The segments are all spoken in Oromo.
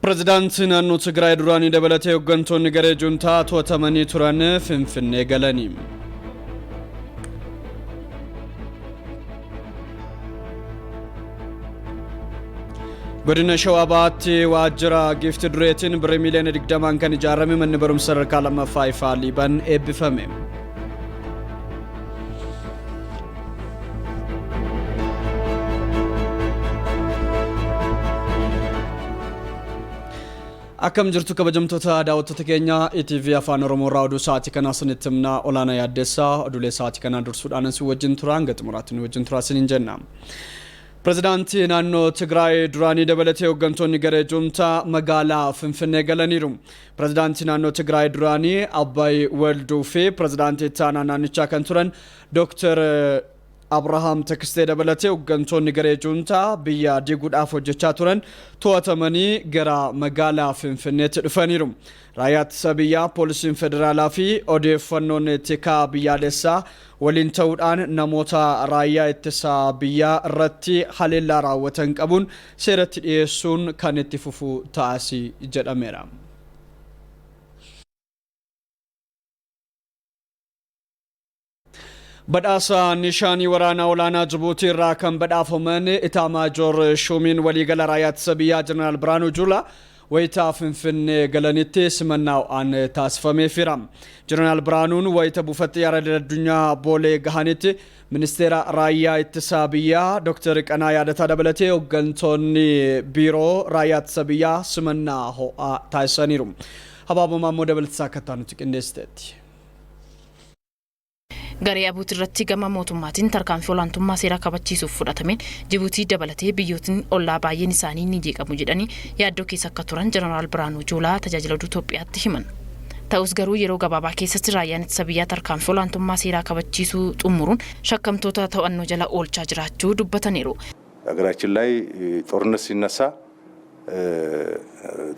President naannoo Tigraay duraanii dabalatee hooggantoonni garee juntaa to'atamanii turan Finfinnee galanii. Godina Shawaa Bahaatti waajjira giiftii dureetiin birrii miliyoona 20 kan ijaarame manni barumsa sadarkaa lammaffaa Ifaa Liiban eebbifame. Akkam jirtu kabajamtoota daawwattoota keenya ETV Afaan Oromoo raadiyoo sa'aatii kana sinitti himna olaanaa yaaddeessaa oduulee sa'aatii kana dursuudhaan si wajjin turaan gaxumuraatti wajjin turaa siniin jenna. Pirezidaantii naannoo Tigraay duraanii dabalatee hooggantoonni garee juntaa magaalaa Finfinnee galaniiru. Pirezidaantii naannoo Tigraay duraanii Abbaay Walduu fi pirezidaantii taanaa naannichaa kan turan Dr. Abrahaam Tekstee dabalatee hooggantoonni garee juntaa biyya diiguudhaaf hojjechaa turan to'atamanii gara magaalaa Finfinneetti dhufaniiru. Raayyaa ittisa biyyaa, poolisiin federaalaa fi odeeffannoon tikaa biyyaalessaa waliin ta'uudhaan namoota raayyaa ittisa biyyaa irratti haleellaa raawwatan qabuun seeratti dhiyeessuun kan itti fufu taasii jedhameera. Badhaasa nishaanii waraanaa olaanaa Jibuutii irraa kan badhaafaman Itaamaajoor Shumiin waliigala raayyaa ittisa biyyaa Jeneraal Biraanuu Juulaa wayitaa Finfinnee galanitti simannaa'aan taasifameefira. Jeneraal Biraanuun wayita buufattii yaada addunyaa boolee gahanitti ministeera raayyaa ittisa biyyaa Dr. Qanaa Yaadataa dabalatee hooggantoonni biiroo raayyaa ittisa biyyaa simannaa ho'aa taasisaniiru. Habaabomaa immoo dabalataa akka taanutti qindeessiteetti. Garee Abuuti irratti gama mootummaatiin tarkaanfii olaantummaa seeraa kabachiisuuf fudhatameen Jibuutii dabalatee biyyootni ollaa baay'een isaanii ni jeeqamu jedhanii yaaddoo keessa akka turan Jeneraal Biraanuu Juulaa tajaajila Itoophiyaatti himan. Ta'us garuu yeroo gabaabaa keessatti raayyaan ittisa biyyaa tarkaanfii olaantummaa seeraa kabachiisuu xumuruun shakkamtoota to'annoo jala oolchaa jiraachuu dubbataniiru. ሀገራችን ላይ ጦርነት ሲነሳ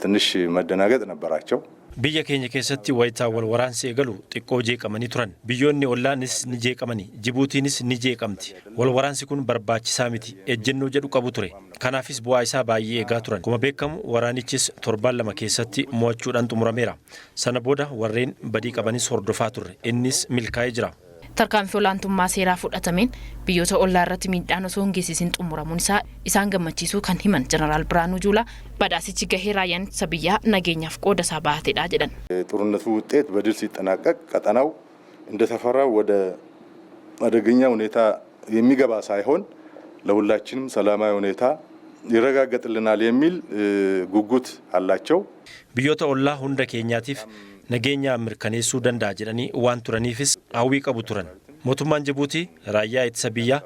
ትንሽ መደናገጥ ነበራቸው. Biyya keenya keessatti wayitaa wal waraansi eegalu xiqqoo jeeqamanii turan. Biyyoonni ollaanis ni jeeqamanii, Jibuutiinis ni jeeqamti. Wal waraansi kun barbaachisaa miti. Ejjennoo jedhu qabu ture. Kanaafis bu'aa isaa baay'ee eegaa turan. Kuma beekamu waraanichis torbaan lama keessatti mo'achuudhaan xumurameera. Sana booda warreen badii qabanis hordofaa turre. Innis milkaa'ee jira. Tarkaanfii olaantummaa seeraa fudhatameen biyyoota ollaa irratti miidhaan osoo hin geessisin xumuramuun isaan gammachiisuu kan himan Jeneraal Biraanuu Juulaa badhaasichi gahee raayyaan ittisa biyyaa nageenyaaf qooda isaa baatedha jedhan. ጦርነቱ ውጤት በድል ሲጠናቀቅ ቀጠናው እንደተፈራው ወደ አደገኛ ሁኔታ የሚገባ ሳይሆን ለሁላችንም ሰላማዊ ሁኔታ ይረጋገጥልናል የሚል ጉጉት አላቸው. Biyyoota ollaa hunda keenyaatiif nageenya mirkaneessuu danda'a jedhanii waan turaniifis hawwii qabu turan. Mootummaan Jibuutii raayyaa ittisa biyyaa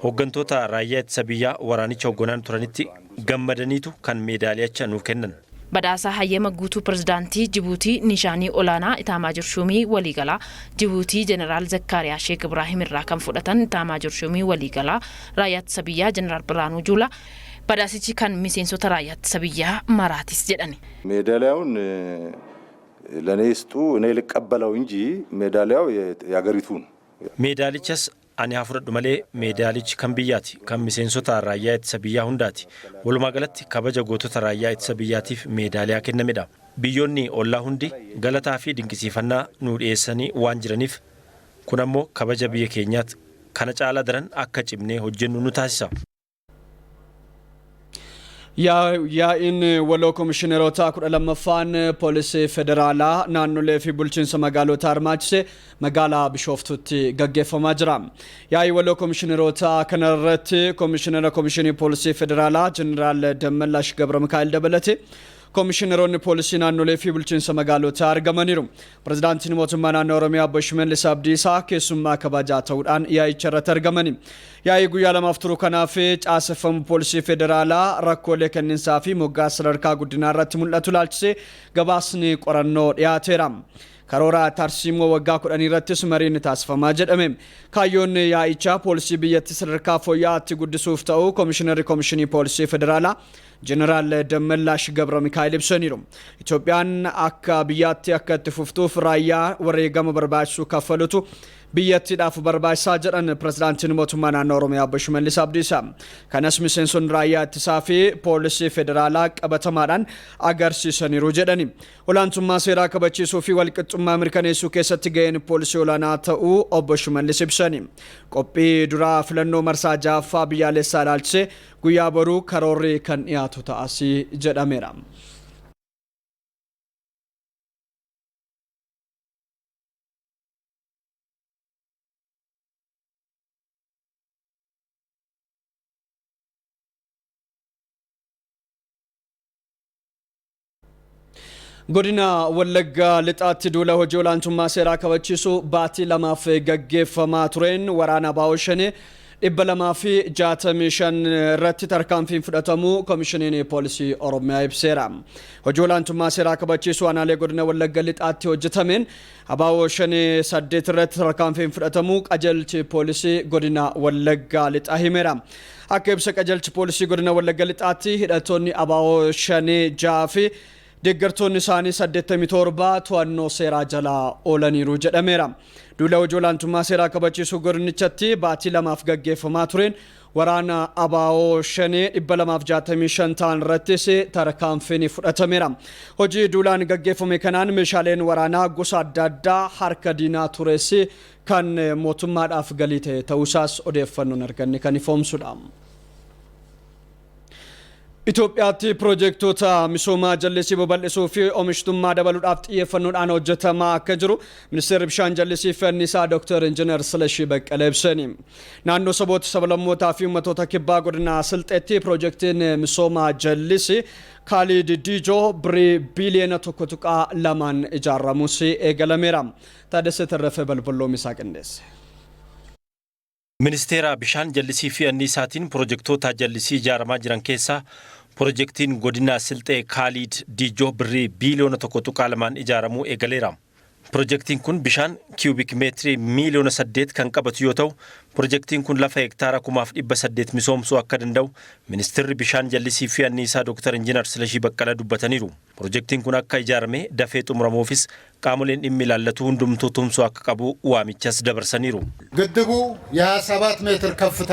hooggantoota raayyaa ittisa biyyaa waraanicha hoogganaan turanitti gammadaniitu kan meedaaliyacha nuuf kennan. Badhaasa hayyama guutuu pirezidaantii Jibuutii nishaanii olaanaa Itaamaajoor Shumii waliigalaa Jibuutii Jeneraal Zakkaariyaa Sheek Ibraahim irraa kan fudhatan Itaamaajoor Shumii waliigalaa raayyaa ittisa biyyaa Jeneraal Biraanuu Juulaa badhaasichi kan miseensota raayyaa ittisa biyyaa maraatis jedhani. ሜዳሊያውን ለኔ ይስጡ እኔ ልቀበለው እንጂ ሜዳሊያው የሀገሪቱ ነው. Meedaalichas ani haa fudhadhu malee meedaalichi kan biyyaati, kan miseensota raayyaa ittisa biyyaa hundaati. Walumaa galatti kabaja gootota raayyaa ittisa biyyaatiif meedaaliyaa kennamedha. Biyyoonni ollaa hundi galataa fi dinqisiifannaa nu dhiyeessanii waan jiraniif kun ammoo kabaja biyya keenyaatti kana caalaa daran akka cimnee hojjennu nu taasisa. Yaa'in waloo komishineerota 12ffaan poolisii federaalaa naannolee fi bulchiinsa magaalota hirmaachise magaalaa Bishooftuutti gaggeeffamaa jira. Yaa'ii waloo komishineerota kanarratti komishineera komishinii poolisii federaalaa Jeneraal Dammallaash Gabra Mikaa'el dabalate komishineeronni poolisii naannolee fi bulchiinsa magaalota argamaniiru. Pirezidaantiin mootummaa naannoo Oromiyaa Obbo Shimallis Abdiisaa keessummaa kabajaa ta'uudhaan yaa'icha irratti argamani. Yaa'ii guyyaa lamaaf turu kanaaf caaseffamu poolisii federaalaa rakkoolee kenniinsaa fi moggaasa sadarkaa guddinaa irratti mul'atu ilaalchisee gabaasni qorannoo dhiyaateera. Karoora tarsiimoo waggaa 10 irrattis mariin taasifamaa jedhame. Kaayyoon yaa'ichaa poolisii biyyattii sadarkaa fooyya'aatti guddisuuf ta'u komishineerri komishinii poolisii federaalaa ጀነራል ደመላሽ ገብረ ሚካኤል ibsaniiru. Itoophiyaan akka biyyaatti akka itti fuftuuf raayyaa wareegama barbaachisu kaffalutu biyyattiidhaaf barbaachisaa jedhan pirezidaantiin mootummaa naannoo Oromiyaa Obbo Shimallis Abdiisaa. Kanas miseensonni raayyaa ittisaa fi poolisii federaalaa qabatamaadhaan agarsiisaniiru jedhani. Olaantummaa seeraa kabachiisuu fi walqixxummaa mirkaneessuu keessatti gaheen poolisii olaanaa ta'uu Obbo Shimallis ibsani. Qophii duraa filannoo marsaa ja'affaa biyyaalessaa ilaalchisee guyyaa boruu karoorri kan dhiyaatu ta'as jedhameera. Godina Wallaggaa lixaatti duula hojii olaantummaa seeraa kabachiisuu baatii lamaaf gaggeeffamaa tureen waraana Abaawoo 265 irratti tarkaanfiin fudhatamuu komishiniin poolisii Oromiyaa ibseera. Hojii olaantummaa seeraa kabachiisuu aanaalee godina Wallaggaa lixaatti hojjetameen Abaawoo 8 irratti tarkaanfiin fudhatamuu qajeelchi poolisii godina Wallaggaa lixaa himeera. Akka ibsa qajeelchi poolisii godina Wallaggaa lixaatti hidhattoonni Abaawoo 6 deeggartoonni isaanii 87 to'annoo seeraa jalaa oolaniiru jedhameera. Duula hojii olaantummaa seeraa kabachiisuu godinichatti baatii lamaaf gaggeeffamaa tureen waraana Abaawoo 265 ta'an irrattis tarkaanfiin fudhatameera. Hojii duulaan gaggeeffame kanaan meeshaaleen waraanaa gosa adda addaa harka diinaa tures kan mootummaadhaaf galii ta'e ta'uusaas odeeffannoon arganne kan ifoomsudha. Itoophiyaatti piroojektota misoomaa jallisii babal'isuu fi oomishtummaa dabaluudhaaf xiyyeeffannoodhaan hojjetamaa akka jiru ministeerri bishaan jallisii fi anniisaa Dr. Injiinar Silashii Baqqalee ibsani. Naannoo saboota sablammootaa fi uummattoota kibbaa godina Silxeetti piroojeektiin misoomaa jallisii Kaalid Diijoo birrii biiliyoona 1.2 ijaaramuus eegalameera. Taaddasaa Tarrafee Balballoo Misaa Qindeesse. Ministeera bishaan jallisii fi anniisaatiin piroojektota jallisii ijaaramaa jiran keessaa piroojeektiin godina Silxee Kaalid Diijoo birrii biiliyoona 1.2 ijaaramuu eegaleera. Piroojeektiin kun bishaan kiubik meetirii miiliyoona 8 kan qabatu yoo ta'u, piroojeektiin kun lafa hektaara 1,800 misoomsuu akka danda'u ministeerri bishaan jallisii fi anniisaa Dr. Injiinar Silashii Baqqalee dubbataniiru. Piroojeektiin kun akka ijaaramee dafee xumuramuufis qaamoleen dhimmi ilaallatu hundumtuu tumsuu akka qabu waamichas dabarsaniiru. ግድቡ የ27 ሜትር ከፍታ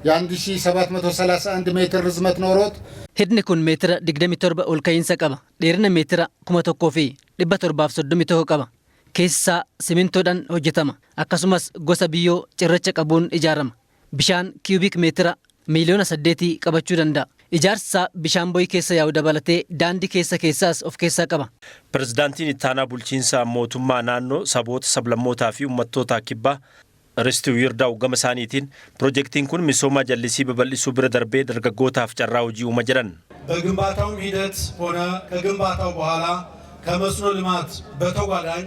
የ1731 ሜትር ርዝመት ኖሮት hidni kun meetira 27 ol ka'iinsa qaba. Dheerina meetira 1,731 qaba. Keessaa simintoodhaan hojjetama. Akkasumas gosa biyyoo cirracha qabuun ijaarama. Bishaan kiubik meetira miiliyoona 8 qabachuu danda'a. Ijaarsa bishaan boyi keessa yaa'u dabalatee daandii keessaas of keessaa qaba. Pirezidaantiin ittaanaa bulchiinsa mootummaa naannoo saboota sablammootaa fi uummattoota kibbaa Ristuu Yirdaa'u gama isaaniitiin piroojeektiin kun misooma jallisii babal'isuu bira darbee dargaggootaaf carraa hojii uuma jedhan. በግንባታውም ሂደት ሆነ ከግንባታው በኋላ ከመስኖ ልማት በተጓዳኝ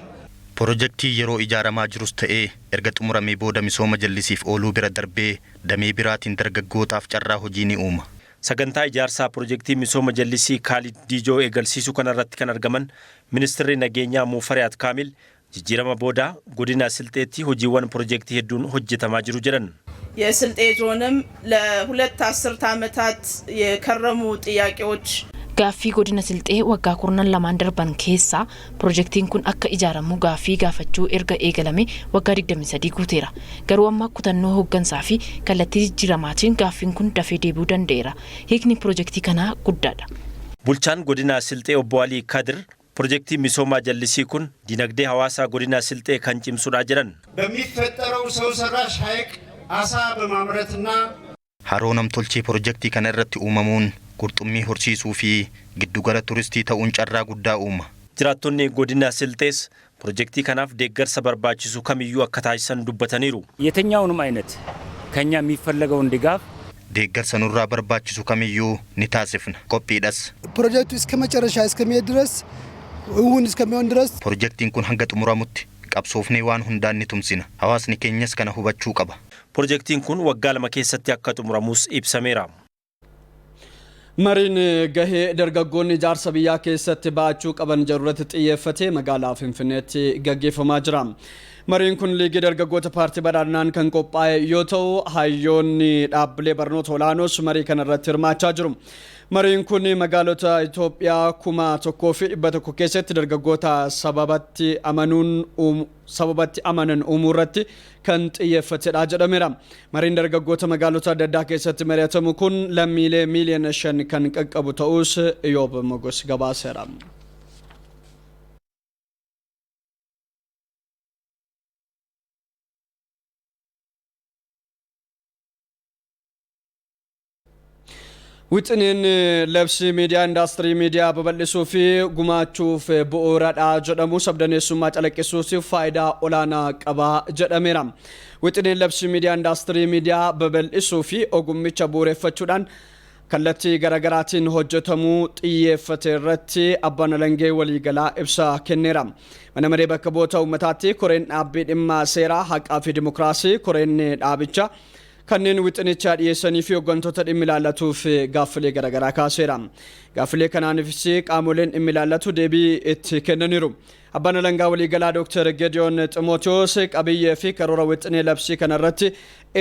Piroojeektii yeroo ijaaramaa jirus ta'ee erga xumuramee booda misooma jallisiif ooluu bira darbee damee biraatiin dargaggootaaf carraa hojii ni uuma. Sagantaa ijaarsaa piroojeektii misooma jallisii Kaalid Diijoo eegalsiisuu kanarratti kan argaman ministeerri nageenyaa Mufariyaat Kaamil jijjiirama booda godina Silxeetti hojiiwwan piroojeektii hedduun hojjetamaa jiru jedhan. የስልጤ ዞንም ለሁለት አስርት ዓመታት የከረሙ ጥያቄዎች Gaaffii godina Silxee waggaa 12 darban keessaa piroojeektiin kun akka ijaaramu gaaffii gaafachuu erga eegalame waggaa 23 guuteera. Garuu amma kutannoo hooggansaa fi kallattii jijjiiramaatiin gaaffiin kun dafee deebi'uu danda'eera. Hiikni piroojeektii kanaa guddaadha. Bulchaan godina Silxee Obbo Alii Kadir piroojeektii misoomaa jallisii kun dinagdee hawaasaa godina Silxee kan cimsuudha jedhan. በሚፈጠረው ሰው ሰራሽ ሐይቅ አሳ በማምረትና Haroo namtolchee piroojeektii kana irratti uumamuun qurxummii horsiisuu fi giddugala turistii ta'uun carraa guddaa uuma. Jiraattonni godina Silxees piroojeektii kanaaf deeggarsa barbaachisu kamiyyuu akka taasisan dubbataniiru. የትኛውንም አይነት ከኛ የሚፈልገውን ድጋፍ deeggarsa nurraa barbaachisu kamiyyuu ni taasifna. Qophiidhas. ፕሮጀክቱ እስከ መጨረሻ እስከሚሄድ ድረስ እውን እስከሚሆን ድረስ piroojeektiin kun hanga xumuramutti qabsoofnee waan hundaan ni tumsina. Hawaasni keenyas kana hubachuu qaba. Piroojeektiin kun waggaa 2 keessatti akka xumuramus ibsameera. Mariin gahee dargaggoonni ijaarsa biyyaa keessatti baachuu qaban jarurratti xiyyeeffatee magaalaa Finfinneetti gaggeeffamaa jira. Mariin kun liigii dargaggoota paartii badhaadhinaan kan qophaa'e yoo ta'u hayyoonni dhaabbilee barnoota olaanoos marii kana irratti hirmaachaa jiru. Mariin kun magaalota Itoophiyaa 1,100 keessatti dargaggoota sababatti amanan uumuurratti kan xiyyeeffatedha jedhameera. Mariin dargaggoota magaalota adda addaa keessatti mari'atamu kun lammiilee miiliyoona 5 kan qaqqabu ta'us Iyoob Mogos gabaaseera. Wixineen labsii miidiyaa indaastirii miidiyaa babal'isuu fi gumaachuuf bu'uuradha jedhamu sabdaneessummaa calaqqisuuf faayidaa olaanaa qaba jedhameera. Wixineen labsii miidiyaa indaastirii miidiyaa babal'isuu fi ogummicha bu'uureffachuudhaan kallattii garaagaraatiin hojjetamuu xiyyeeffate irratti abbaan alangee waliigalaa ibsa kenneera. Mana maree bakka bu'oota uummataatti koreen dhaabbii dhimma seeraa haqaa fi dimokiraasii koreen dhaabicha kanneen wixinicha dhiyeessanii fi hooggantoota dhimmi ilaallatuuf gaaffilee garaagaraa kaaseera. Gaaffilee kanaafis qaamoleen dhimmi ilaallatu deebii itti kennaniiru. Abbaan alangaa waliigalaa Dr. Gediyoon Ximootiyoos qabiyyee fi karoora wixinee labsii kanarratti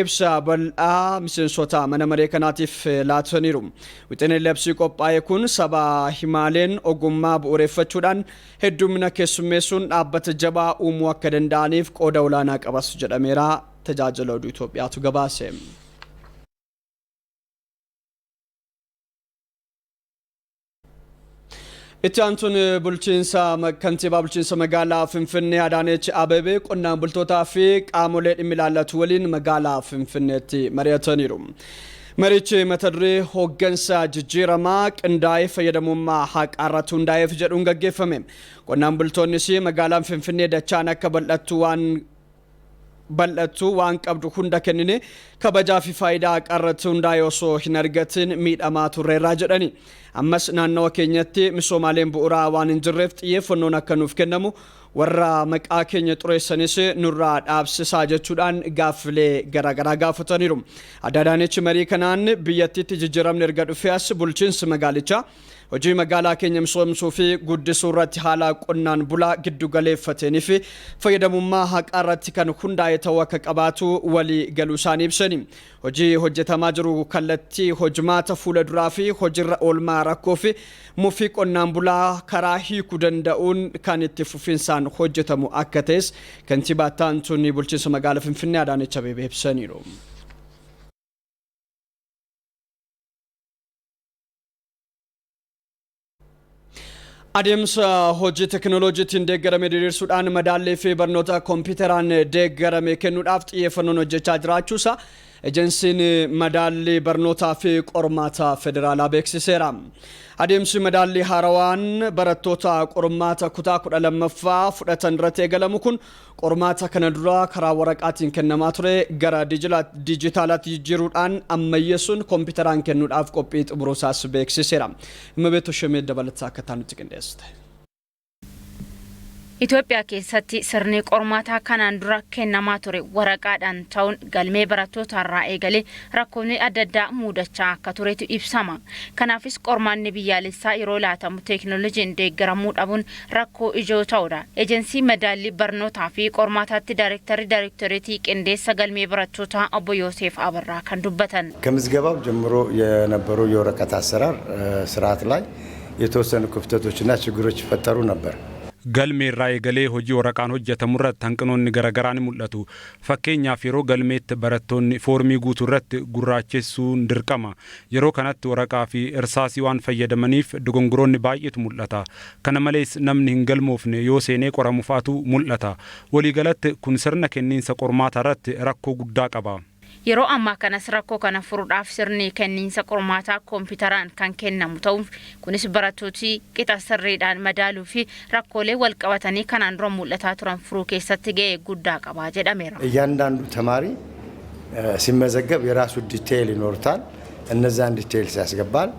ibsa bal'aa miseensota mana maree kanaatiif laataniiru. Wixineen labsii qophaa'e kun sabaa himaaleen ogummaa bu'uureffachuudhaan heddumina keessummeessuun dhaabbata jabaa uumuu akka danda'aniif qooda olaanaa qabas jedhameera. Tajaajila oduu Itoophiyaatu gabaase. Itti aantuun kantiibaa bulchiinsa magaalaa Finfinnee Adaanech Abeebee qonnaan bultootaa fi qaamolee dhimmi ilaallatu waliin magaalaa Finfinneetti mari'ataniiru. Marichi mata duree hooggansa jijjiiramaa qindaa'ee fayyadamummaa haqaa irratti hundaa'eef jedhuun gaggeeffame. Qonnaan bultoonnis magaalaan Finfinnee dachaan akka bal'attu waan qabdu hunda kennine kabajaa fi faayidaa qarratti hundaa'e osoo hin argatin miidhamaa turreerraa jedhani. Ammas naannawa keenyatti misoomaaleen bu'uuraa waan hin jirreef xiyyeeffannoon akka nuuf kennamu warra maqaa keenya xureessanis nurraa dhaabsisaa jechuudhaan gaaffilee garaagaraa gaafataniiru. Addaadaanechi marii kanaan biyyattiitti jijjiiramni erga dhufee as bulchiinsi magaalichaa hojii magaalaa keenya misoomsuu fi guddisuu irratti haala qonnaan bulaa giddu galeeffateenii fi fayyadamummaa haqaa irratti kan hundaa'e ta'uu akka qabaatu walii galuu isaanii ibsani. Hojii hojjetamaa jiru kallattii hojimaata fuula duraa fi hojiirra oolmaa rakkoo fi mufii qonnaan bulaa karaa hiikuu danda'uun kan itti fufinsaan hojjetamu akka ta'es kantiibaa taantuun bulchiinsa magaalaa Finfinnee Adaanech Abeebee ibsaniiru. Adeemsa hojii teknooloojiitiin deeggarame diriirsuudhaan madaallee fi barnoota kompiitaraan deeggarame kennuudhaaf xiyyeeffannoon hojjechaa jiraachuusaa ejensiin madaallee barnootaa fi qormaata federaalaa beeksiseera. Adeemsi madaallee haarawaan barattoota qormaata kutaa 12ffaa fudhatan irratti eegalamu kun qormaata kana dura karaa waraqaatiin kennamaa ture gara dijitaalaatti jijjiiruudhaan ammayyeessuun kompiitaraan kennuudhaaf qophii xumuruusaas beeksiseera. Immebeeto Shemee dabalataa akka taanutti qindeessite. Itoophiyaa keessatti sirni qormaataa kanaan dura kennamaa ture waraqaadhaan ta'uun galmee barattootarraa eegalee rakkoolee adda addaa mudachaa akka turetu ibsama. Kanaafis qormaanni biyyaalessaa yeroo laatamu teeknooloojiin deeggaramuu dhabuun rakkoo ijoo ta'udha. Ejensii madaallii barnootaa fi qormaataatti ዳይሬክተሬት qindeessa galmee barattootaa obbo Yoosef Abarraa kan dubbatan. ከምዝገባው ጀምሮ የነበሩ የወረቀት አሰራር ስርዓት ላይ የተወሰኑ ክፍተቶችና ችግሮች ይፈጠሩ ነበር. galmee irraa eegalee hojii waraqaan hojjetamu irratti hanqinoonni garaagaraa ni mul'atu. Fakkeenyaaf yeroo galmeetti barattoonni foormii guutuu irratti gurraachessuun dirqama. Yeroo kanatti waraqaa fi irsaasii waan fayyadamaniif dogongoroonni baay'eetu mul'ata. Kana malees namni hin galmoofne yoo seenee qoramu fa'aatu mul'ata. Waliigalatti kun sirna kenniinsa qormaataa irratti rakkoo guddaa qaba. Yeroo ammaa kanas rakkoo kana furuudhaaf sirni kenniinsa qormaataa kompiitaraan kan kennamu ta'uun kunis barattooti qixa sirriidhaan madaaluu fi rakkoolee wal qabatanii kanaan dura mul'ataa turan furuu keessatti ga'ee guddaa qaba jedhameera. እያንዳንዱ ተማሪ ሲመዘገብ የራሱ ዲቴይል ይኖርታል። እነዛን ዲቴይልስ ያስገባል።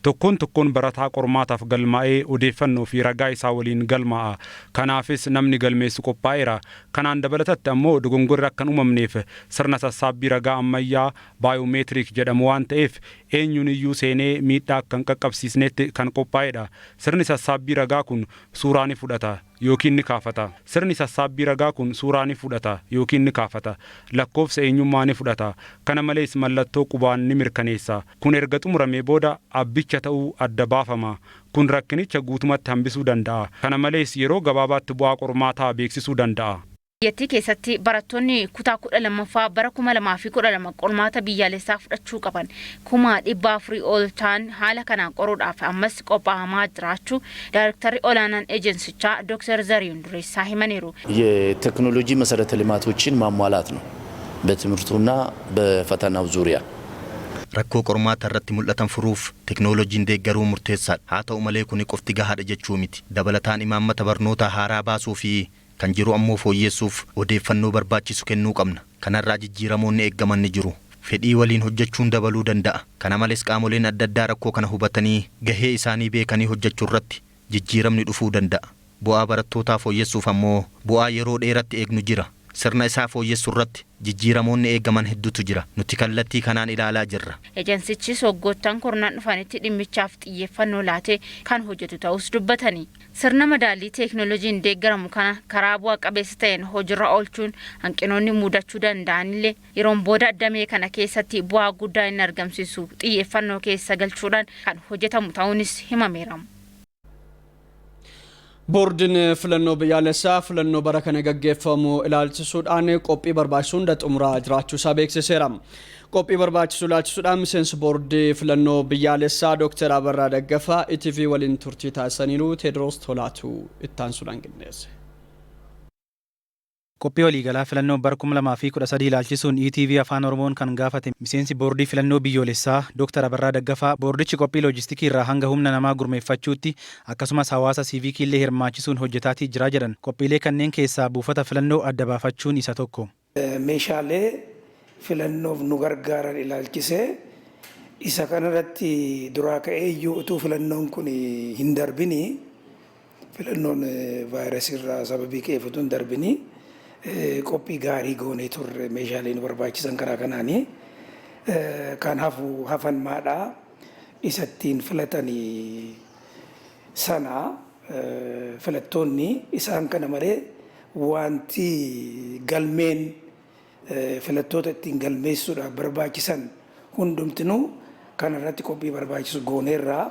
tokkoon barataa qormaataaf galmaa'ee odeeffannoo fi ragaa isaa waliin galmaa'a. Kanaafis namni galmeessu qophaa'eera. Kanaan dabalatatti ammoo dogongorri akka hin uumamneef sirna sassaabbii ragaa ammayyaa baayoomeetiriik jedhamu waan ta'eef eenyuun iyyuu seenee miidhaa akka hin qaqqabsiisnetti kan qophaa'edha. Sirni sassaabbii ragaa kun suuraa ni fudhata. yookiin ni kaafata. Sirni sassaabbii ragaa kun suuraa ni fudhata yookiin ni kaafata. Lakkoofsa eenyummaa ni fudhata. Kana malees mallattoo qubaan ni mirkaneessa. Kun erga xumuramee booda abbicha ta'uu adda baafama. Kun rakkinicha guutumatti hambisuu danda'a. Kana malees yeroo gabaabaatti bu'aa qormaataa beeksisuu danda'a. Biyyattii keessatti barattoonni kutaa 12ffaa bara 2012 qormaata biyyaalessaa fudhachuu qaban 400,000 ol ta'an haala kanaan qoruudhaaf ammas qophaa'amaa jiraachuu ዳይሬክተር ኦላናን ኤጀንሲቻ ዶክተር ዘሪሁን ዱሬሳ ሂመኔሩ የቴክኖሎጂ መሰረተ ልማቶችን ማሟላት ነው በትምህርቱና በፈተናው ዙሪያ rakkoo qormaata irratti mul'atan furuuf teknooloojiin deeggaruu murteessaadha. Haa ta'u malee kuni qofti gahaadha jechuu miti. Dabalataan imaammata barnoota haaraa baasuu fi kan jiru ammoo fooyyessuuf odeeffannoo barbaachisu kennuu qabna. Kanarraa jijjiiramoonni eeggaman ni jiru. Fedhii waliin hojjechuun dabaluu danda'a. Kana malees qaamoleen adda addaa rakkoo kana hubatanii gahee isaanii beekanii hojjechuu irratti jijjiiramni dhufuu danda'a. Bu'aa barattootaa fooyyessuuf ammoo bu'aa yeroo dheeratti eegnu jira. Sirna isaa fooyyessuu irratti jijjiiramoonni eeggaman hedduutu jira. Nuti kallattii kanaan ilaalaa jirra. Ejensichis waggoottan kornaan dhufanitti dhimmichaaf xiyyeeffannoo laatee kan hojjetu ta'us dubbatanii. Sirna madaalii teeknooloojiin deeggaramu kana karaa bu'aa qabeessa ta'een hojiirra oolchuun hanqinoonni mudachuu danda'anillee yeroon booda damee kana keessatti bu'aa guddaa inni argamsiisu xiyyeeffannoo keessa galchuudhaan kan hojjetamu ta'uunis himameera. ቦርድን ፍለኖ ብያለሳ ፍለኖ በረከነ ገገፈሙ ኢላልችሱዳን ቆጲ በርባቹን ደጥሙራ ጅራቹ ሳቤክሰሰራም ቆጲ በርባቹ ላችሱዳን ሚሴንስ ቦርድ ፍለኖ ብያለሳ ዶክተር አበራ ደገፋ ኢቲቪ ወሊን ቱርቲ ታሰኒሉ ቴድሮስ ቶላቱ ኢታንሱዳን ግነስ Qophii waliigalaa filannoo bara 2013 ilaalchisuun ETV afaan Oromoon kan gaafate miseensi boordii filannoo biyyoolessaa Dr. Abarraa Daggafaa boordichi qophii loojistikii irraa hanga humna namaa gurmeeffachuutti akkasumas hawaasa siivikii illee hirmaachisuun hojjetaatii jira jedhan. Qophiilee kanneen keessaa buufata filannoo adda baafachuun isa tokko. Meeshaalee filannoof nu gargaaran ilaalchisee isa kanarratti duraa ka'ee iyyuu utuu filannoon kun hin darbini filannoon vaayirasii irraa sababii ka'eef utuu hin darbini qophii gaarii goonee turre meeshaalee nu barbaachisan karaa kanaanii kan hafan maadhaa isattiin filatanii sana filattoonni isaan kana malee wanti galmeen filattoota ittiin galmeessuudhaaf barbaachisan hundumtinuu kanarratti qophii barbaachisu gooneerraa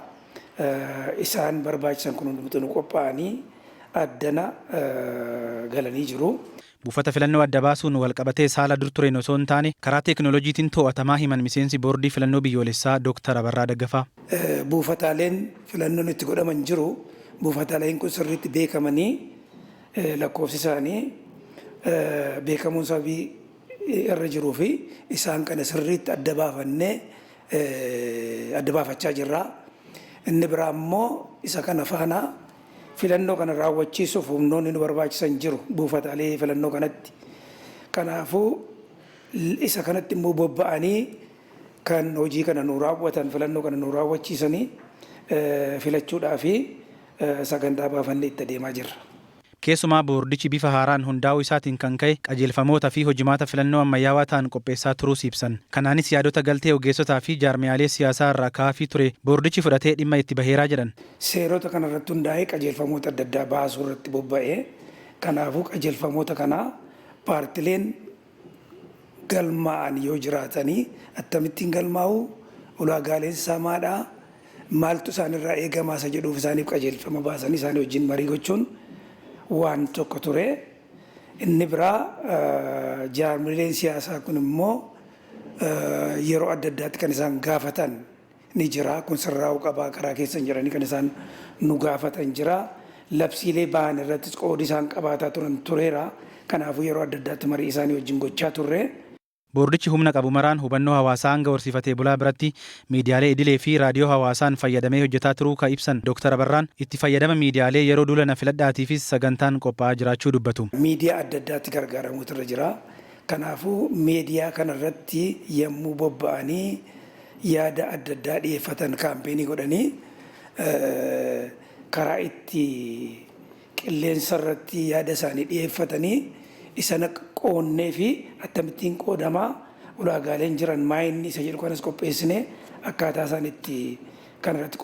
isaan barbaachisan kun hundumtinuu qophaa'anii addana galanii jiru. Buufata filannoo adda baasuun walqabatee saala dur tureen osoo hin taane karaa teeknooloojiitiin to'atamaa himan miseensi boordii filannoo biyyoolessaa Dr. Abarraa Daggafaa. Buufataaleen filannoon itti godhaman jiru. Buufataaleen kun sirriitti beekamanii lakkoofsi isaanii beekamuun sababii irra jiruu fi isaan kana sirriitti adda baafannee adda baafachaa jirra. Inni biraa immoo isa kana faana filannoo kana raawwachiisuuf humnoonni nu barbaachisan jiru buufataalee filannoo kanatti. Kanaafuu isa kanatti immoo bobba'anii kan hojii kana nu raawwatan filannoo kana nu raawwachiisanii filachuudhaa fi sagantaa baafannee itti adeemaa jirra. Keessumaa boordichi bifa haaraan hundaa'uu isaatiin kan ka'e qajeelfamoota fi hojimaata filannoo ammayyaawaa ta'an qopheessaa turuus ibsan. Kanaanis yaadota galtee ogeessotaa fi jaarmiyaalee siyaasaa irraa kaafii ture boordichi fudhatee dhimma itti baheeraa jedhan. Seerota kanarratti hundaa'ee qajeelfamoota adda addaa baasuu irratti bobba'ee kanaafuu qajeelfamoota kana paartileen galmaa'an yoo jiraatanii akkamittiin galmaa'u ulaagaaleen isaa maadhaa maaltu isaanirraa eegamaa isa jedhuuf isaaniif qajeelfama baasanii isaanii wajjin marii gochuun waan tokko ture. Inni biraa jaarmileen siyaasaa kun immoo yeroo adda addaatti kan isaan gaafatan ni jira. Kun sirraa'uu qabaa karaa keessan jiranii kan isaan nu gaafatan jira. Labsiilee ba'an irrattis qoodi isaan qabaataa turan tureera. Kanaafuu yeroo adda addaatti marii isaanii wajjin gochaa turre. Boordichi humna qabu maraan hubannoo hawaasaa hanga horsiifatee bulaa biratti miidiyaalee idilee fi raadiyoo hawaasaan fayyadamee hojjetaa turuu kan ibsan Dr. Abarraan itti fayyadama miidiyaalee yeroo duula na filadhaatiifis sagantaan qophaa'aa jiraachuu dubbatu. Miidiyaa adda addaatti gargaaramuutu irra jira. Kanaafuu miidiyaa kanarratti yommuu bobba'anii yaada adda addaa dhiyeeffatan kaampeenii godhanii karaa itti qilleensa irratti yaada isaanii dhiyeeffatanii isana qoonnee fi akkamittiin qoodamaa ulaagaaleen jiran maayinni isa jedhu kanas qopheessinee akkaataa isaan itti kanarratti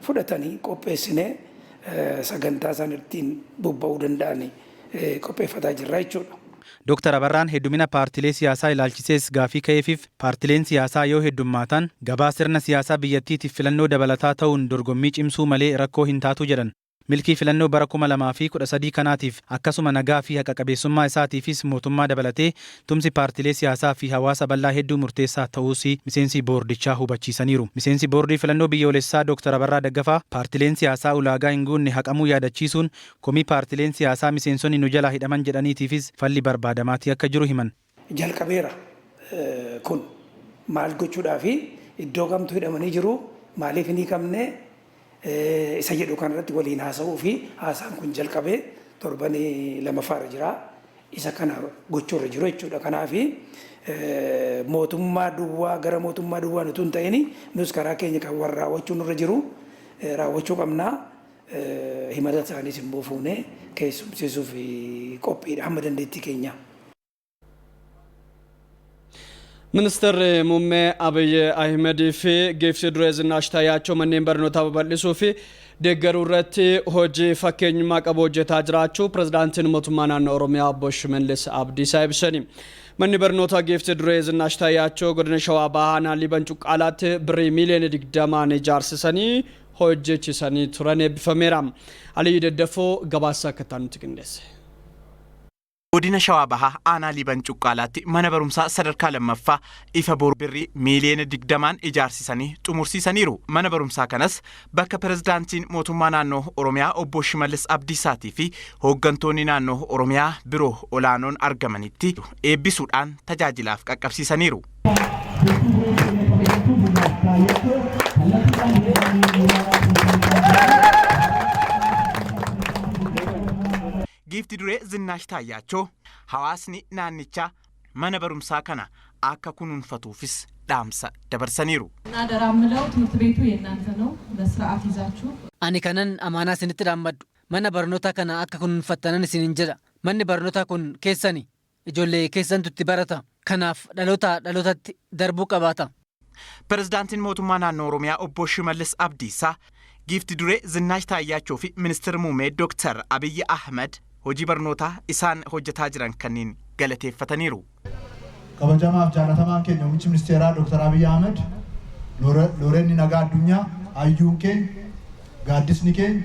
fudhatanii qopheessinee sagantaa isaan ittiin bobba'uu danda'an qopheeffataa jirra jechuudha. Dooktar Abarraan heddumina paartilee siyaasaa ilaalchisees gaafii ka'eefiif paartileen siyaasaa yoo heddummaatan gabaa sirna siyaasaa biyyattiitiif filannoo dabalataa ta'uun dorgommii cimsuu malee rakkoo hin taatu jedhan. Milkii filannoo bara 2013 kanaatiif akkasuma nagaa fi haqa qabeessummaa isaatiifis mootummaa dabalatee tumsi paartilee siyaasaa fi hawaasa bal'aa hedduu murteessaa ta'uus miseensi boordichaa hubachiisaniiru. Miseensi boordii filannoo biyyoolessaa Dooktar Abarraa Daggafaa paartileen siyaasaa ulaagaa hin guunne haqamuu yaadachiisuun komii paartileen siyaasaa miseensonni nu jalaa hidhaman jedhaniitiifis falli barbaadamaatii akka jiru himan. Jalqabeera kun maal gochuudhaa fi iddoo kamtu hidhamanii jiru maaliif hin hiikamne isa jedhu kanarratti waliin haasa'uu fi haasaan kun jalqabee torbanii lamaffaarra jira. Isa kana gochuurra jiru jechuudha. Kanaaf mootummaa duwwaa gara mootummaa duwwaa nuti hin ta'in nus karaa keenya kan warra raawwachuu nurra jiru raawwachuu qabnaa. Himata isaaniis immoo fuunee keessumsiisuuf qophiidha hamma dandeettii keenya. ሚኒስትር ሙሜ አብይ አህመድ ፊ ጌፍሲ ድሬዝና አሽታያቸው መኔን በርኖታ በበልሱ ፊ ደገሩረት ሆጂ ፈኬኝ ማቀቦ ጀታ ጅራቹ ፕሬዝዳንትን ሞቱማና ኦሮሚያ ቦሽ መልስ አብዲሳ ይብሰኒ መኒ በርኖታ ጌፍሲ ድሬዝና አሽታያቸው ጎድነ ሸዋ ባሃና ሊበንጩ ቃላት ብሪ ሚሊዮን ዲግዳማ ነጃርስሰኒ ሆጂች ሰኒ ቱረኔ ቢፈሜራም አልይ ደደፎ ገባሳ ከታኑ ትግንደስ Godina Shawaa Bahaa aanaa Liban Cuqqaalaatti mana barumsaa sadarkaa lammaffaa ifa boru birrii miiliyoona 20 ijaarsisanii xumursiisaniiru. Mana barumsaa kanas bakka pirezidaantiin mootummaa naannoo Oromiyaa obbo Shimallis Abdiisaatii fi hooggantoonni naannoo Oromiyaa biroo olaanoon argamanitti eebbisuudhaan tajaajilaaf qaqqabsiisaniiru. Giifti duree Zinaash Taayyaachoo hawaasni naannichaa mana barumsaa kana akka kunuunfatuufis dhaamsa dabarsaniiru. Naadaraamለው ትምህርት ቤቱ የእናንተ ነው በስርዓት ይዛችሁ Ani kanan amaanaa isinitti dhaammadhu mana barnootaa kana akka kunuunfattanan isinin jedha. Manni barnootaa kun keessani ijoollee keessantu itti barata. Kanaaf dhalootatti darbuu qabaata. Pirezidaantiin mootummaa naannoo Oromiyaa obbo Shimallis Abdiisaa giifti duree Zinaash Taayyaachoo fi ministeera muummee Dooktar Abiyyi Ahmed hojii barnootaa isaan hojjetaa jiran kanneen galateeffataniiru. Kabajamaaf jaalatamaan keenya muummichi ministeeraa Dooktar Abiyyi Ahmed looreenni nagaa addunyaa hayyuun keenya gaaddisni keenya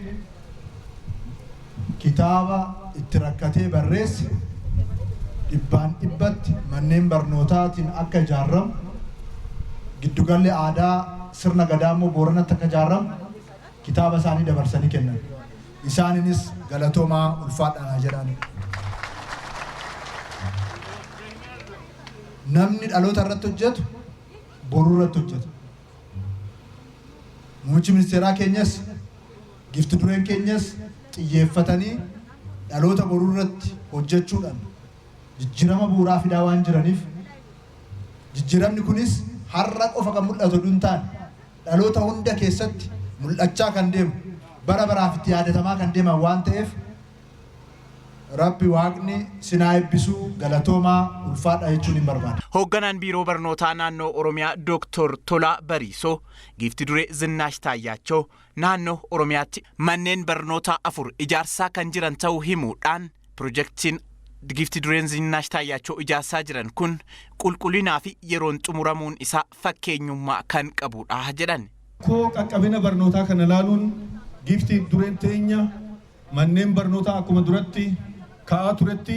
kitaaba itti rakkatee barreesse dhibbaan dhibbatti manneen barnootaatiin akka ijaaramu giddugalli aadaa sirna gadaamoo Booranatti akka ijaaramu kitaaba isaanii dabarsanii kennan. Isaaniinis galatoomaa ulfaadhaan jedhani. Namni dhaloota irratti hojjetu boruu irratti hojjeta. Muummichi ministeeraa keenyas giifti dureen keenyas xiyyeeffatanii dhaloota boruu irratti hojjechuudhaan jijjiirama bu'uuraa fidaa waan jiraniif jijjiiramni kunis har'a qofa kan mul'atu osoo hin taane dhaloota hunda keessatti mul'achaa kan deemu bara baraaf itti yaadatamaa kan deeman waan ta'eef Rabbi Waaqni sinaa eebbisuu galatoomaa ulfaadha jechuun hin barbaada. Hoogganaan biiroo barnootaa naannoo Oromiyaa Dooktor Tolaa Bariisoo giifti duree Zinaash Taayyaachoo naannoo Oromiyaatti manneen barnootaa 4 ijaarsaa kan jiran ta'uu himuudhaan pirojektiin giifti dureen Zinaash Taayyaachoo ijaarsaa jiran kun qulqullinaa fi yeroon xumuramuun isaa fakkeenyummaa kan qabudha jedhan. Koo qaqqabina barnootaa kana ilaaluun giifti dureen teenya manneen barnootaa akkuma duratti ka'aa turetti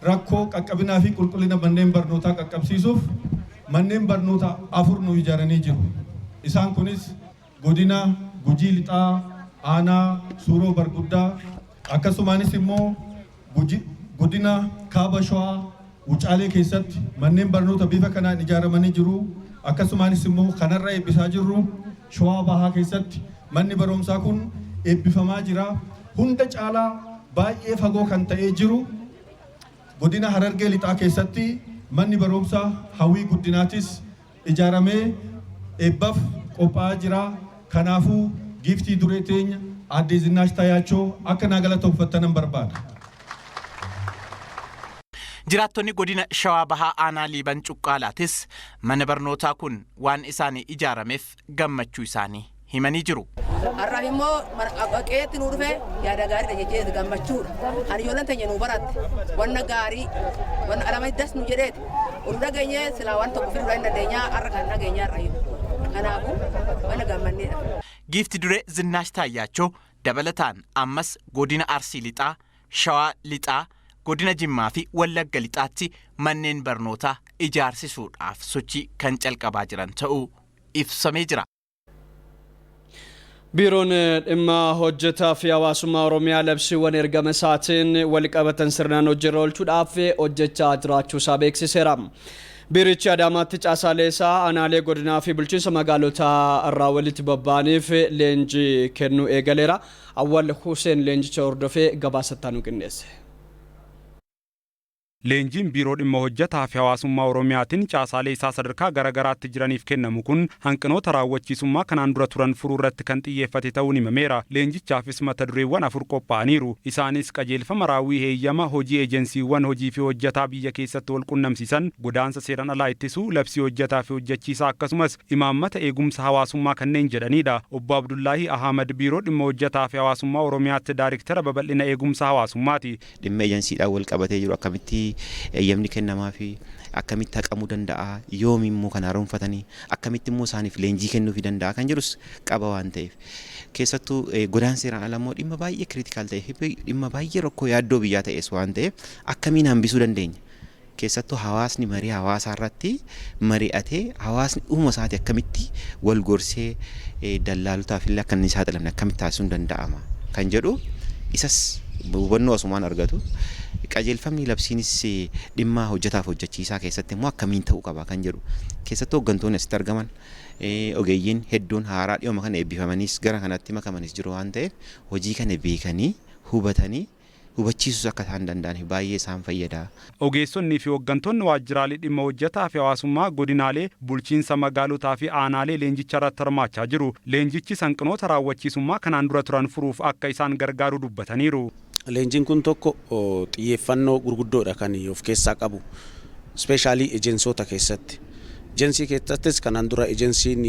rakkoo qaqqabinaa fi qulqullina manneen barnootaa qaqqabsiisuuf manneen barnootaa 4 nu ijaaranii jiru. Isaan kunis godina Gujii Lixaa, Aanaa, Suuroo Barguddaa akkasumaanis immoo godina Kaaba Shawaa Wucaalee keessatti manneen barnoota bifa kanaan ijaaramanii jiru. Akkasumaanis immoo kanarra eebbisaa jirru Shawaa Bahaa keessatti manni barumsaa kun eebbifamaa jira. Hunda caalaa baay'ee fagoo kan ta'ee jiru godina Harargee Lixaa keessatti manni barumsaa hawwii guddinaatis ijaaramee eebbaaf qophaa'aa jira. Kanaafuu giiftii duree teenya aadde Zinaash Taayyaachoo akka naa galatoomfattanan barbaada. Jiraattonni godina Shawaa Bahaa aanaa Liiban Cuqqaalaatis mana barnootaa kun waan isaanii ijaarameef gammachuu isaanii himanii jiru. Har'a immoo qeetti nu dhufe yaada gaarii jechee gammachuudha. Ani ijoolleen teenya nu baratte wanna gaarii wanna alama das nu jedheeti. Ol dhageenye silaa waan tokko fiduu dandeenyaa har'a kan dhageenyaa irra jiru. Kanaafuu wanna gammanneedha. Giifti duree Zinnaash Taayyaachoo dabalataan ammas godina Arsii Lixaa, Shawaa Lixaa, godina Jimmaa fi Wallagga Lixaatti manneen barnootaa ijaarsisuudhaaf sochii kan calqabaa jiran ta'uu ibsamee jira. Biiroon dhimma hojjetaa fi hawaasummaa Oromiyaa labsiiwwan ergama isaatiin walqabatan sirnaan hojiirra oolchuudhaaf hojjechaa jiraachuu isaa beeksiseera. Biirichi Adaamaatti caasaalee isaa aanaalee godinaa fi bulchiinsa magaalotaa irraa walitti bobba'aniif leenjii kennuu eegaleera. Awwal Hussein leenjicha hordofee gabaasattaan qindeesse. Leenjiin biiroo dhimma hojjetaa fi hawaasummaa Oromiyaatiin caasaalee isaa sadarkaa garaagaraatti jiraniif kennamu kun hanqinoota raawwachiisummaa kanaan dura turan furuu irratti kan xiyyeeffate ta'uun himameera. Leenjichaafis mata dureewwan 4 qophaa'aniiru. Isaanis qajeelfama raawwii heeyyama hojii ejensiiwwan hojii fi hojjetaa biyya keessatti wal qunnamsiisan, godaansa seeraan alaa ittisuu, labsii hojjetaa fi hojjechiisaa akkasumas imaammata eegumsa hawaasummaa kanneen jedhanidha. Obbo Abdullaahi Ahmad biiroo dhimma hojjetaa fi hawaasummaa Oromiyaatti daariktara babal'ina eegumsa hawaasummaati. Dhimma ejensiidhaan wal qabatee jiru akkamitti eeyyamni kennamaa fi akkamitti haqamuu danda'a yoom immoo kan haaromfatanii akkamitti immoo isaaniif leenjii kennuufii danda'a kan jedhus qaba waan ta'eef keessattuu godaansa seeraan alaa immoo dhimma baay'ee kiriitikaal ta'ee fi dhimma baay'ee rakkoo yaaddoo biyyaa ta'es waan ta'eef akkamiin hambisuu dandeenya keessattuu hawaasni marii hawaasaa irratti mari'atee hawaasni uuma isaati akkamitti wal gorsee dallaaltotaaf illee akka inni saaxilamne akkamitti taasisuun danda'ama kan jedhu isas hubannoo asumaan argatu. Qajeelfamni labsiinis dhimma hojjetaaf hojjechiisaa keessatti immoo akkamiin ta'uu qaba kan jedhu keessattuu hooggantoonni asitti argaman ogeeyyiin hedduun haaraa dhiyooma kana eebbifamanis gara kanatti makamanis jiru waan ta'eef hojii kana beekanii hubatanii hubachiisus akka isaan danda'an baay'ee isaan fayyada. Ogeessonnii fi hooggantoonni waajjiraalee dhimma hojjetaa fi hawaasummaa godinaalee bulchiinsa magaalotaa fi aanaalee leenjicha irratti hirmaachaa jiru. Leenjichi hanqinoota raawwachiisummaa kanaan dura turan furuuf akka isaan gargaaru dubbataniiru. Leenjiin kun tokko xiyyeeffannoo gurguddoodha kan of keessaa qabu. Ispeeshaalii ejensoota keessatti. Ejensii keessattis kanaan dura ejensiin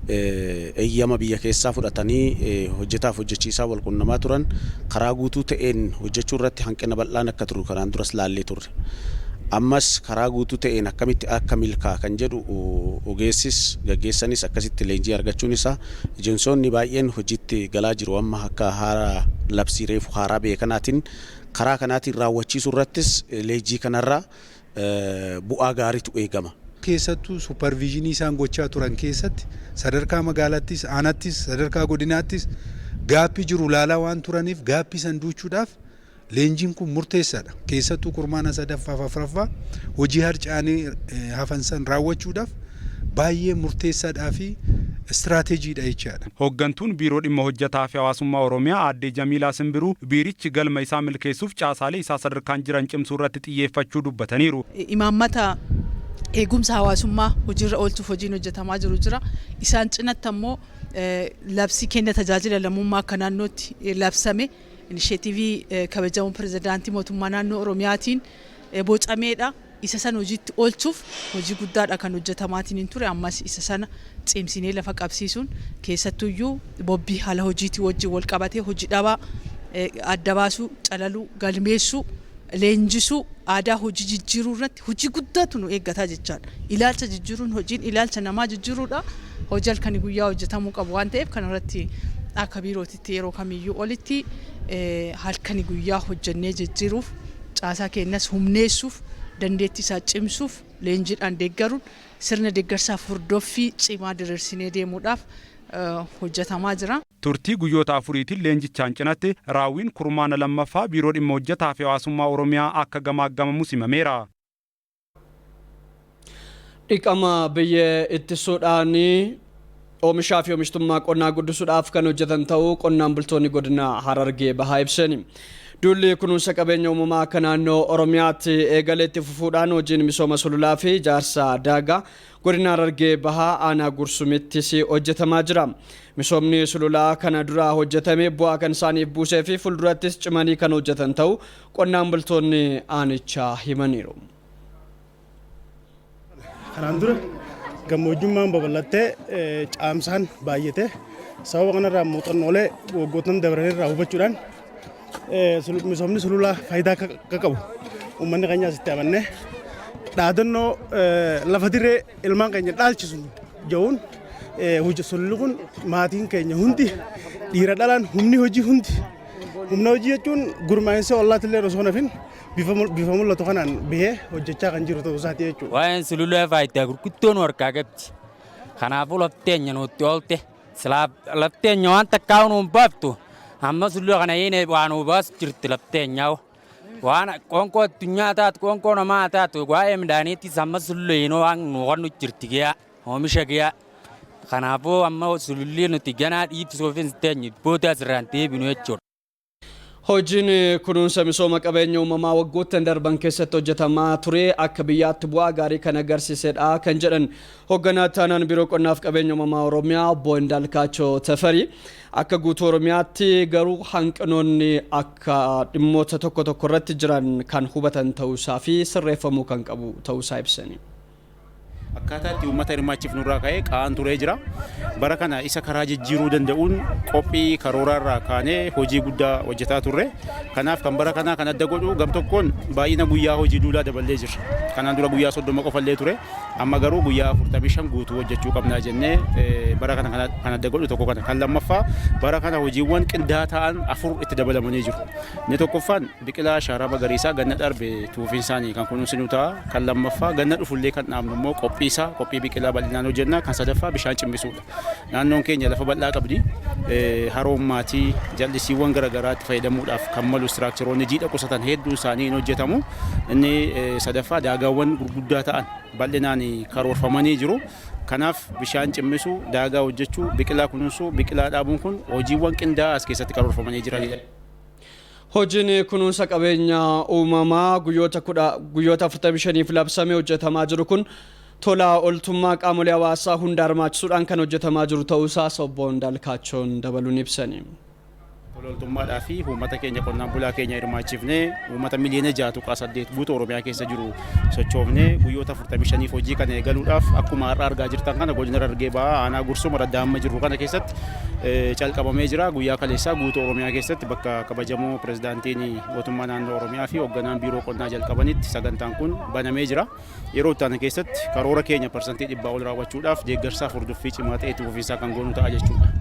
eeyyama biyya keessaa fudhatanii hojjetaaf hojjechiisaa wal qunnamaa turan karaa guutuu ta'een hojjechuu irratti hanqina bal'aan akka turu kanaan duras laallee turre. Ammas karaa guutuu ta'een akkamitti akka milkaa kan jedhu ogeessis gaggeessanis akkasitti leenjii argachuun isaa ejensoonni baay'een hojiitti galaa jiru amma akka haaraa labsii reefu haaraa beekanaatiin karaa kanaatiin raawwachiisuu irrattis leenjii kanarraa bu'aa gaariitu eegama. Keessattuu supervisionii isaan gochaa turan keessatti sadarkaa magaalaattis aanattis sadarkaa godinaattis gaappii jiru laalaa waan turaniif gaappii san duuchuudhaaf leenjiin kun murteessaadha. Keessattuu kurmaana sadaffaa afuraffaa hojii harcaanii hafan san raawwachuudhaaf baay'ee murteessaadhaa fi istiraateejiidha jechaadha. Hooggantuun biiroo dhimma hojjetaa fi hawaasummaa Oromiyaa aadde Jamiilaa Simbiruu biirichi galma isaa milkeessuuf caasaalee isaa sadarkaan jiran cimsuu irratti xiyyeeffachuu dubbataniiru. Imaammata eegumsa hawaasummaa hojiirra oolchuuf hojiin hojjetamaa jiru jira. Isaan cinatti ammoo labsii kenna tajaajila lammummaa akka naannootti labsame inisheetivii kabajamuun pirezidaantii mootummaa naannoo Oromiyaatiin bocameedha. Isa sana hojiitti oolchuuf hojii guddaadha kan hojjetamaatiin hin ture. Ammas isa sana cimsinee lafa qabsiisuun keessattuyyuu bobbii haala hojiitii wajjin wal qabatee hojii dhabaa adda baasuu, calaluu, galmeessuu, leenjisuu, aadaa hojii jijjiiruu irratti hojii guddaatu nu eeggataa jechaadha. Ilaalcha jijjiiruun hojiin ilaalcha namaa jijjiiruudha. Hojii halkanii guyyaa hojjetamuu qabu waan ta'eef kan irratti akka biirootitti yeroo kamiyyuu olitti halkanii guyyaa hojjennee jijjiiruuf caasaa keenyas humneessuuf dandeettii isaa cimsuuf leenjiidhaan deeggaruun sirna deeggarsaaf hordoffii cimaa diriirsinee deemuudhaaf hojjetamaa jira. Turtii guyyoota afuriitiin leenjichaan cinatti raawwiin kurmaana lammaffaa biiroo dhimma hojjetaa fi hawaasummaa Oromiyaa akka gamaagamamu simameera. Dhiqama biyya ittisuudhaan oomishaa fi oomishtummaa qonnaa guddisuudhaaf kan hojjetan ta'uu qonnaan bultoonni godina Harargee bahaa ibsani. Duulli kunuunsa qabeenya uumamaa akka naannoo Oromiyaatti eegaleetti fufuudhaan hojiin misooma sululaa fi ijaarsa daagaa godina Harargee bahaa aanaa Gursumittis hojjetamaa jira. Misoomni sululaa kana dura hojjetame bu'aa kan isaaniif buusee fi fuuldurattis cimanii kan hojjetan ta'uu qonnaan bultoonni aanichaa himaniiru. Kanaan dura gammoojjummaan babal'attee caamsaan baay'ate Sababa kanarraa muuxannoolee waggoottan dabalanirraa hubachuudhaan misoomni sululaa faayidaa akka qabu uummanni keenyaas itti amannee dhaadannoo lafa dirree ilmaan keenya dhaalchisu jedhuun sululli kun maatiin keenya hundi dhiira dhalaan humni hojii hundi humna hojii jechuun gurmaa'insa ollaatillee osoo nafin bifa mul'atu kanaan bahee hojjechaa kan jiru ta'uu isaati jechuudha. Waa'een sulullee faayidaa gurguddoon harkaa qabdi. Kanaafuu lafteenya nutti oolte lafteenya waan takkaa nuun baaftu amma sulula kana yene waan ubas jirti lafteenya waan qoonqoo addunyaa taatu qoonqoo namaa taatu waa'ee midhaaniitti amma sulula yinoo waan nu wannu jirti giyaa oomisha giyaa kanaafuu amma sululli nuti ganaa dhiibsuufin teenya boota asirraan deebinu jechuudha. Hojiin kunuunsa misooma qabeenya uumamaa waggoottan darban keessatti hojjetamaa ture akka biyyaatti bu'aa gaarii kan agarsiisedha kan jedhan hoogganaa taanaan biiroo qonnaaf qabeenya uumamaa Oromiyaa obbo Indaalkaachoo Tafarii akka guutuu Oromiyaatti garuu hanqinoonni akka dhimmoota tokko tokko irratti jiran kan hubatan ta'uusaa fi sirreeffamuu kan qabu ta'uusaa ibsani. Akkaataa itti uummata hirmaachiifnu irraa ka'ee qa'aan turee jira. Bara kana isa karaa jijjiiruu danda'uun qophii karooraarraa kaanee hojii guddaa hojjetaa turre. Kanaaf kan bara kanaa kan adda godhu gam tokkoon baay'ina guyyaa hojii duulaa daballee jirra. Kanaan dura guyyaa 30 qofallee ture. Amma garuu guyyaa 45 guutuu hojjechuu qabnaa jennee bara kana kan adda godhu tokko kana. Kan lammaffaa bara kana hojiiwwan qindaa'aa ta'an 4 itti dabalamanii jiru. Inni tokkoffaan biqilaa shaaraa magariisaa ganna darbe tuufinsaanii kan kunuunsinu ta'a. Kan lammaffaa ganna dhufullee kan dhaabnu immoo qophii biqilaa bal'inaan hojjenna. Kan sadaffaa bishaan cimmisuudha. Naannoon keenya lafa bal'aa qabdi. Haroon maatii jallisiiwwan garaagaraatti fayyadamuudhaaf kan malu istiraakcharoonni jiidha qusatan hedduun isaanii hin hojjetamu. Inni sadaffaa daagaawwan gurguddaa ta'an bal'inaan karoorfamanii jiru. Kanaaf bishaan cimmisuu, daagaa hojjechuu, biqilaa kunuunsuu, biqilaa dhaabuun kun hojiiwwan qindaa'aa as keessatti karoorfamanii jiranidha. Hojiin kunuunsa qabeenya uumamaa guyyoota 45f labsamee hojjetamaa jiru kun tola ooltummaa qaamolee hawaasaa hunda hirmaachisuudhaan kan hojjetamaa jiru ta'uusaa obbo Indaalkaachoon dabaluun ibsani. Tola ooltummaadhaa fi uummata keenya qonnaan bulaa keenya hirmaachifnee uummata miliyoona 6.8 guutuu Oromiyaa keessa jiru sochoofnee guyyoota 45f hojii kana eegaluudhaaf akkuma har'a argaa jirtan kana godina Harargee Bahaa aanaa Gursuma Raddaamma jiru kana keessatti calqabamee jira. Guyyaa kaleessaa guutuu Oromiyaa keessatti bakka kabajamoo pirezidaantiin mootummaa naannoo Oromiyaa fi hoogganaan biiroo qonnaa jalqabanitti sagantaan kun banamee jira. Yeroo itti keessatti karoora keenya parsantii 100 ol raawwachuudhaaf deeggarsaaf hordoffii cimaa ta'e itti fufiinsaa kan goonu ta'a jechuudha.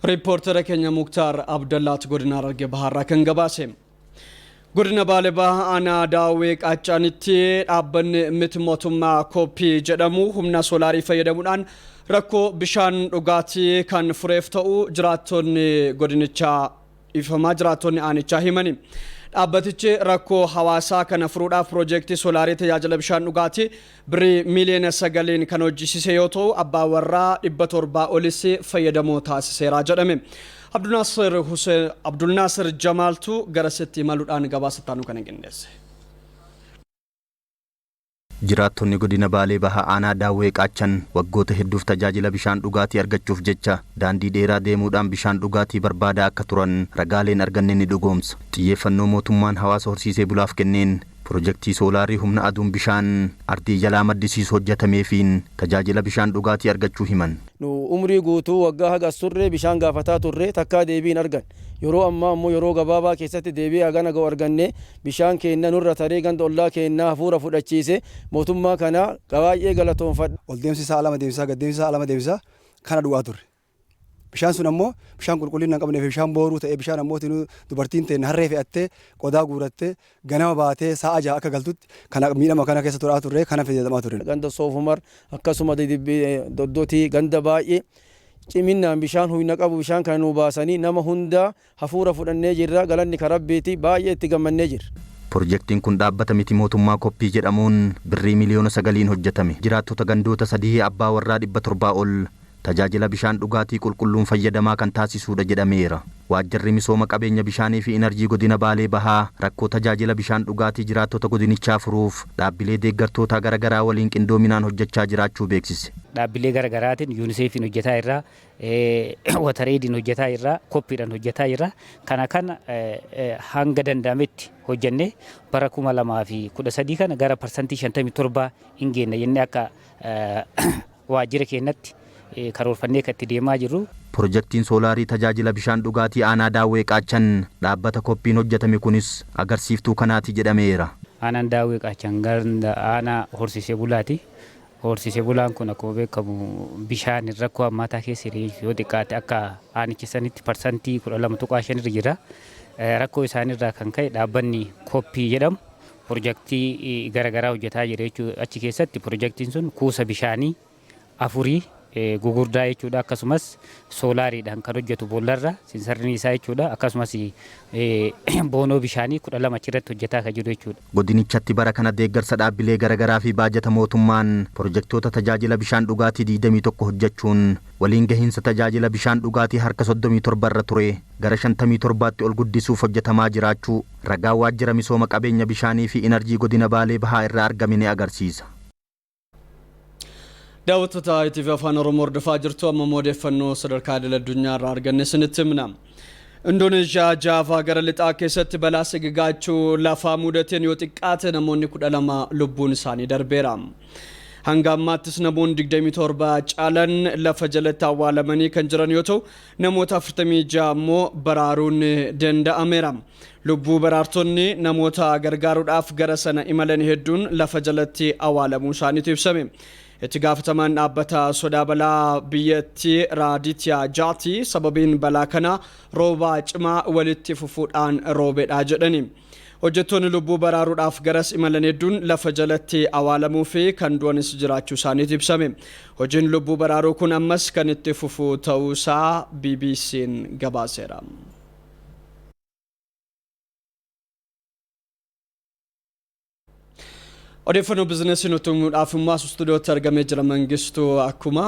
Riippoortera keenya Muktaar Abdallaat godina Harargee Bahaarraa kan gabaase. Godina Baalee Bahaa aanaa Daawwee Qaaccaanitti dhaabbanni miti mootummaa Kooppii jedhamu humna soolaarii fayyadamuudhaan rakkoo bishaan dhugaatii kan fureef ta'u jiraattonni godinichaa ifamaa jiraattonni aanichaa himani. Dhaabbatichi rakkoo hawaasaa kana furuudhaaf piroojeektii soolaarii tajaajila bishaan dhugaatii birrii miliyoona 9 kan hojjisiise yoo ta'u abbaa warraa 700 olis fayyadamoo taasiseera jedhame. Abdulnaasir Jamaaltu garasitti imaluudhaan gabaasa kana qindeesse. Jiraattonni godina Baalee Bahaa aanaa Daawwee Qaachan waggoota hedduuf tajaajila bishaan dhugaatii argachuuf jecha daandii dheeraa deemuudhaan bishaan dhugaatii barbaadaa akka turan ragaaleen arganne ni dhugoomsa. Xiyyeeffannoo mootummaan hawaasa horsiisee bulaaf kenneen piroojeektii soolaarii humna aduun bishaan ardii jalaa maddisiisu hojjetameefiin tajaajila bishaan dhugaatii argachuu himan. Nu umrii guutuu waggaa haga turre bishaan gaafataa turre takkaa deebiin argan. Yeroo ammaa ammoo yeroo gabaabaa keessatti deebii hagana ga'u arganne bishaan keenya nurra taree ganda ollaa keenyaa hafuura fudhachiise mootummaa kana baay'ee galatoonfadha. Ol deemsi isaa alama deemsisaa gad deemsi isaa alama deemsisaa kana dhugaa turre. Bishaan sun ammoo bishaan qulqullina hin qabneef bishaan booruu ta'ee bishaan ammoo dubartiin ta'e harree fe'attee qodaa guurattee ganama baatee sa'a 6 akka galtutti kana miidhama kana keessa turaa turre kana fayyadamaa turre. Ganda Soofumar akkasuma Doddootii ganda baay'ee ciminaan bishaan huyna qabu bishaan kana nu baasanii nama hunda hafuura fudhannee jirra galanni karabbeeti baay'ee itti gammannee jirra. Piroojeektiin kun dhaabbata miti mootummaa Kooppii jedhamuun birrii miliyoona 9 hojjetame. Jiraattota gandoota 3 abbaa warraa 700 ol tajaajila bishaan dhugaatii qulqulluun fayyadamaa kan taasisuudha jedhameera. Waajjirri misooma qabeenya bishaanii fi enerjii godina Baalee Bahaa rakkoo tajaajila bishaan dhugaatii jiraattota godinichaa furuuf dhaabbilee deeggartoota garaagaraa waliin qindoominaan hojjechaa jiraachuu beeksise. Dhaabbilee garaagaraatiin UNICEFin hojjetaa irraa, WaterAidin hojjetaa irraa, Kooppiidhaan hojjetaa irraa kana hanga danda'ametti hojjenne bara 2013 kana gara parsantii 57 hin geenne jennee akka waajjira keenyatti karoorfannee kan itti deemaa jirru. Pirojektiin soolaarii tajaajila bishaan dhugaatii aanaa daawwee qaachan dhaabbata koppiin hojjetame kunis agarsiiftuu kanaati jedhameera. Aanaan daawwee qaachan ganda aanaa horsiisee bulaati. Horsiisee bulaan kun akkuma beekamu bishaan rakkoo hammaataa keessa yoo xiqqaate akka aanicha sanitti parsantii 12.5 irra jira. Rakkoo isaanirraa kan ka'e dhaabbanni koppii jedhamu pirojektii garaagaraa hojjetaa jira jechuudha. Achi keessatti pirojektiin sun kuusa bishaanii 4 gugurdaa jechuudha. Akkasumas soolaariidhaan kan hojjetu boollarra sinsarni isaa jechuudha. Akkasumas boonoo bishaanii 12 achirratti hojjetaa kan jiru jechuudha. Godinichatti bara kana deeggarsa dhaabbilee garaagaraa fi baajata mootummaan pirojektoota tajaajila bishaan dhugaatii 21 hojjechuun waliin gahiinsa tajaajila bishaan dhugaatii harka 37 irra ture gara 57tti ol guddisuuf hojjetamaa jiraachuu ragaa waajjira misooma qabeenya bishaanii fi inarjii godina Baalee Bahaa irraa argame ni agarsiisa. daawwattoota ITV afaan Oromoo hordofaa jirtu amma odeeffannoo sadarkaa idil addunyaa irraa arganne isinitti himna. Indoneeshiyaa Jaavaa gara lixaa keessatti balaa sigigaachuu lafaa mudateen yoo xiqqaate namoonni 12 lubbuun isaanii darbeera. Hanga ammaattis namoonni 27 caalan lafa jalatti awwaalamanii kan jiran yoo ta'u namoota 46 immoo baraaruun danda'ameera. Lubbuu baraartonni namoota gargaaruudhaaf gara sana imalan hedduun lafa jalatti awwaalamuu isaaniitu ibsame. Itti gaafatamaan dhaabbata sodaa balaa biyyattii Raadityaa Jaati sababiin balaa kana rooba cimaa walitti fufuudhaan roobedha jedhani. Hojjettoonni lubbuu baraaruudhaaf garas imalan hedduun lafa jalatti awwaalamuu fi kan du'anis jiraachuu isaaniitu ibsame. Hojiin lubbuu baraaruu kun ammas kan itti fufu ta'uusaa BBC'n gabaaseera. Odeeffannoo biizinasii nuti himuudhaaf immoo stuudiyootti argamee jira Mangistuu akkuma